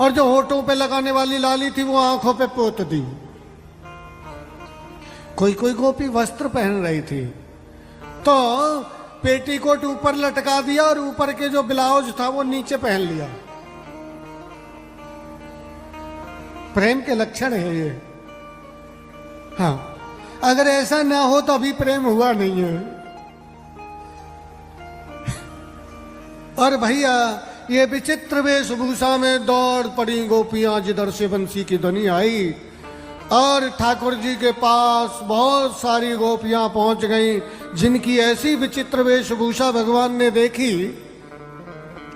और जो होठों पे लगाने वाली लाली थी वो आंखों पे पोत दी। कोई कोई गोपी वस्त्र पहन रही थी तो पेटीकोट ऊपर लटका दिया और ऊपर के जो ब्लाउज था वो नीचे पहन लिया। प्रेम के लक्षण है ये। हाँ, अगर ऐसा ना हो तो अभी प्रेम हुआ नहीं है। और भैया ये विचित्र वेशभूषा में दौड़ पड़ी गोपियां, जिधर से बंसी की ध्वनि आई और ठाकुर जी के पास बहुत सारी गोपियां पहुंच गईं, जिनकी ऐसी विचित्र वेशभूषा भगवान ने देखी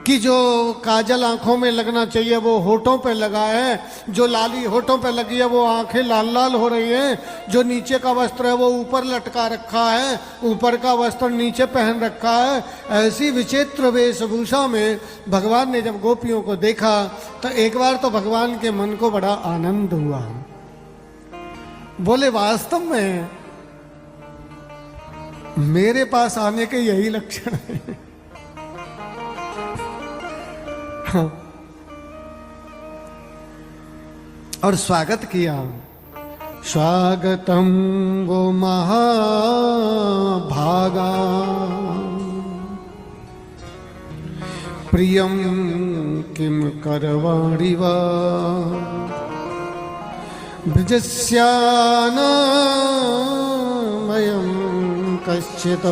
कि जो काजल आंखों में लगना चाहिए वो होठों पे लगा है, जो लाली होठों पे लगी है वो आंखें लाल लाल हो रही हैं, जो नीचे का वस्त्र है वो ऊपर लटका रखा है, ऊपर का वस्त्र नीचे पहन रखा है। ऐसी विचित्र वेशभूषा में भगवान ने जब गोपियों को देखा तो एक बार तो भगवान के मन को बड़ा आनंद हुआ। बोले वास्तव में मेरे पास आने के यही लक्षण है। हाँ। और स्वागत किया। स्वागतम वो महाभागा प्रियम किम करवाणि वा ब्रजस्यानामयं कश्चित्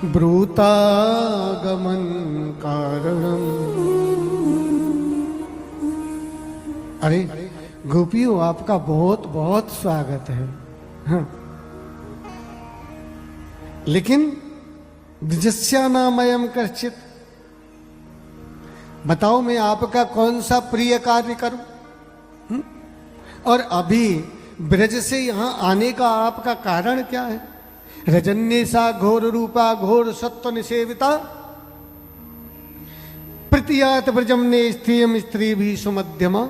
ब्रूतागमन कारणम। अरे गोपियों, आपका बहुत बहुत स्वागत है। हाँ। लेकिन ब्रजस्यानामयं कश्चित्, बताओ मैं आपका कौन सा प्रिय कार्य करूं? और अभी ब्रज से यहां आने का आपका कारण क्या है? रजन्येसा घोर रूपा घोर सत्व निसेविता प्रतियात ब्रजम ने स्त्रियम स्त्री भी सुमध्यमा।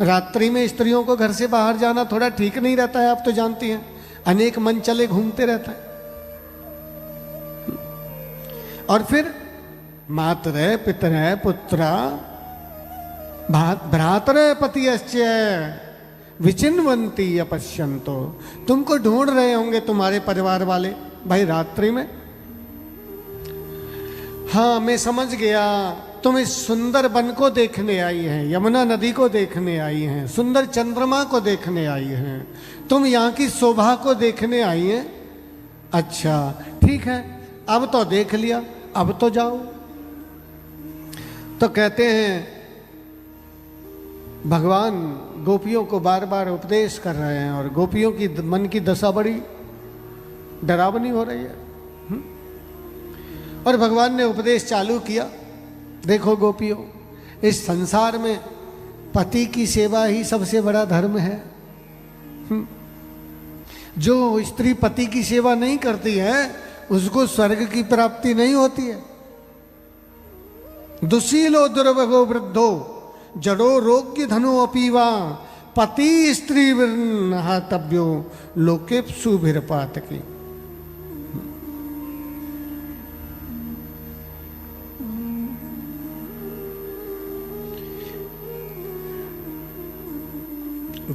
रात्रि में स्त्रियों को घर से बाहर जाना थोड़ा ठीक नहीं रहता है, आप तो जानती हैं, अनेक मन चले घूमते रहता है। और फिर मातरे पितरे पुत्रा भ्रातरे पतियश्च विचिन्वन्ति अपश्यन्तो। तुमको ढूंढ रहे होंगे तुम्हारे परिवार वाले भाई रात्रि में। हाँ, मैं समझ गया, तुम इस सुंदर वन को देखने आई हैं, यमुना नदी को देखने आई हैं, सुंदर चंद्रमा को देखने आई हैं, तुम यहाँ की शोभा को देखने आई हैं। अच्छा ठीक है, अब तो देख लिया, अब तो जाओ। तो कहते हैं भगवान गोपियों को बार बार उपदेश कर रहे हैं और गोपियों की मन की दशा बड़ी डरावनी हो रही है। और भगवान ने उपदेश चालू किया। देखो गोपियों, इस संसार में पति की सेवा ही सबसे बड़ा धर्म है। जो स्त्री पति की सेवा नहीं करती है उसको स्वर्ग की प्राप्ति नहीं होती है। दुशीलो दुर्भगो वृद्धो जड़ो रोग्य धनो अपीवा पति स्त्री हातव्यो लोके सुभिरपात की।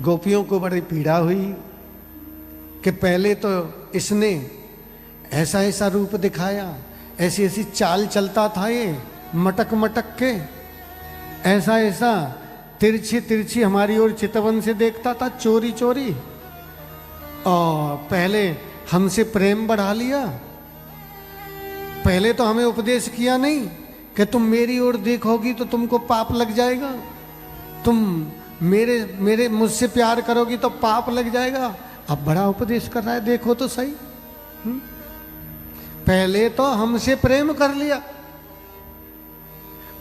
गोपियों को बड़ी पीड़ा हुई कि पहले तो इसने ऐसा ऐसा रूप दिखाया, ऐसी ऐसी चाल चलता था, ये मटक मटक के ऐसा ऐसा तिरछी तिरछी हमारी ओर चितवन से देखता था, चोरी चोरी, और पहले हमसे प्रेम बढ़ा लिया। पहले तो हमें उपदेश किया नहीं कि तुम मेरी ओर देखोगी तो तुमको पाप लग जाएगा, तुम मेरे मुझसे प्यार करोगी तो पाप लग जाएगा। अब बड़ा उपदेश कर रहा है, देखो तो सही। पहले तो हमसे प्रेम कर लिया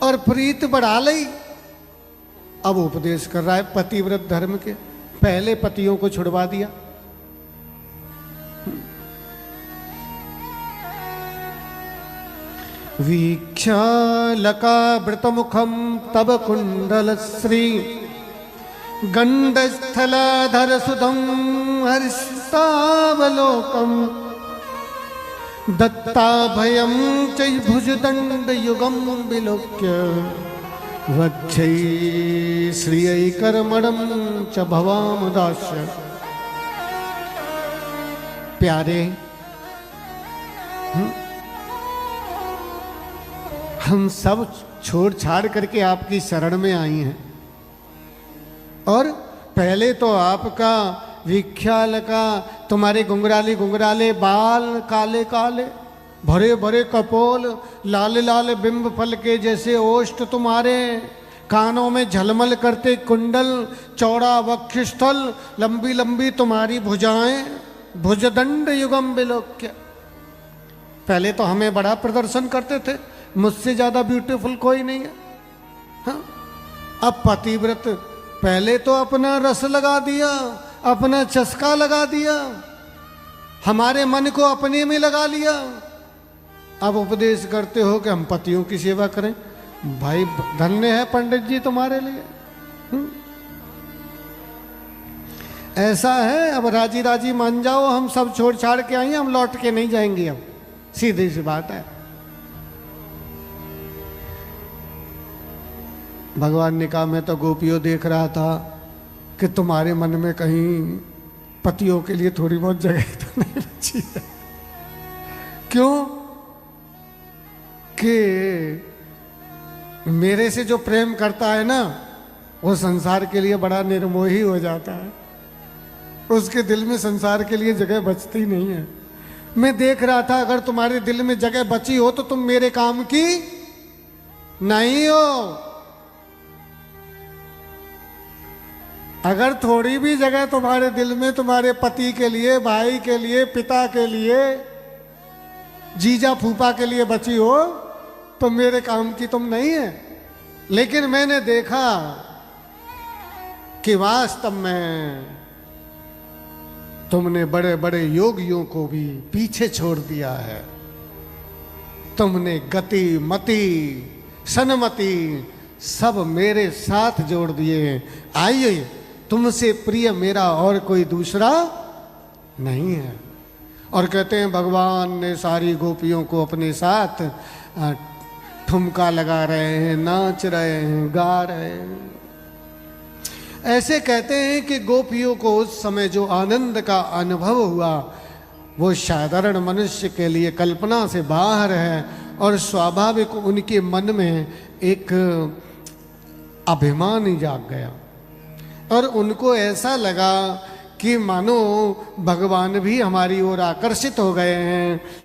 और प्रीत बढ़ा ली, अब उपदेश कर रहा है पतिव्रत धर्म के। पहले पतियों को छुड़वा दिया। वीक्षालकावृतमुखं तव कुण्डलश्री गण्डस्थलाधरसुधं हरिस्तावलोकं दत्ताभयं च भुजदण्डयुगं विलोक्य वक्षै श्रियैकर्मणं च भवामदास्य। प्यारे, हम सब छोड़ छाड़ करके आपकी शरण में आई हैं, और पहले तो आपका विख्याल का, तुम्हारे घुंघराले घुंघराले बाल, काले काले भरे भरे कपोल, लाल लाल बिंब फल के जैसे ओष्ठ तुम्हारे, कानों में झलमल करते कुंडल, चौड़ा वक्षस्थल, लंबी लंबी तुम्हारी भुजाएं, भुजदंड युगम विलोक्य। पहले तो हमें बड़ा प्रदर्शन करते थे, मुझसे ज्यादा ब्यूटीफुल कोई नहीं है। हाँ? अब पतिव्रत, पहले तो अपना रस लगा दिया, अपना चस्का लगा दिया, हमारे मन को अपने में लगा लिया। अब उपदेश करते हो कि हम पतियों की सेवा करें। भाई धन्य है पंडित जी तुम्हारे लिए। ऐसा है, अब राजी राजी मान जाओ, हम सब छोड़ छाड़ के आए, हम लौट के नहीं जाएंगे। अब सीधी सी बात है। भगवान ने कहा, मैं तो गोपियों देख रहा था कि तुम्हारे मन में कहीं पतियों के लिए थोड़ी बहुत जगह तो नहीं बची है। क्यों? कि मेरे से जो प्रेम करता है ना, वो संसार के लिए बड़ा निर्मोही हो जाता है, उसके दिल में संसार के लिए जगह बचती नहीं है। मैं देख रहा था, अगर तुम्हारे दिल में जगह बची हो तो तुम मेरे काम की नहीं हो। अगर थोड़ी भी जगह तुम्हारे दिल में तुम्हारे पति के लिए, भाई के लिए, पिता के लिए, जीजा फूफा के लिए बची हो तो मेरे काम की तुम नहीं है। लेकिन मैंने देखा कि वास्तव में तुमने बड़े बड़े योगियों को भी पीछे छोड़ दिया है। तुमने गति, मति, सन्मति सब मेरे साथ जोड़ दिए। आइए, तुमसे प्रिय मेरा और कोई दूसरा नहीं है। और कहते हैं भगवान ने सारी गोपियों को अपने साथ ठुमका लगा रहे हैं, नाच रहे हैं, गा रहे हैं। ऐसे कहते हैं कि गोपियों को उस समय जो आनंद का अनुभव हुआ वो साधारण मनुष्य के लिए कल्पना से बाहर है, और स्वाभाविक उनके मन में एक अभिमान ही जाग गया, और उनको ऐसा लगा कि मानो भगवान भी हमारी ओर आकर्षित हो गए हैं।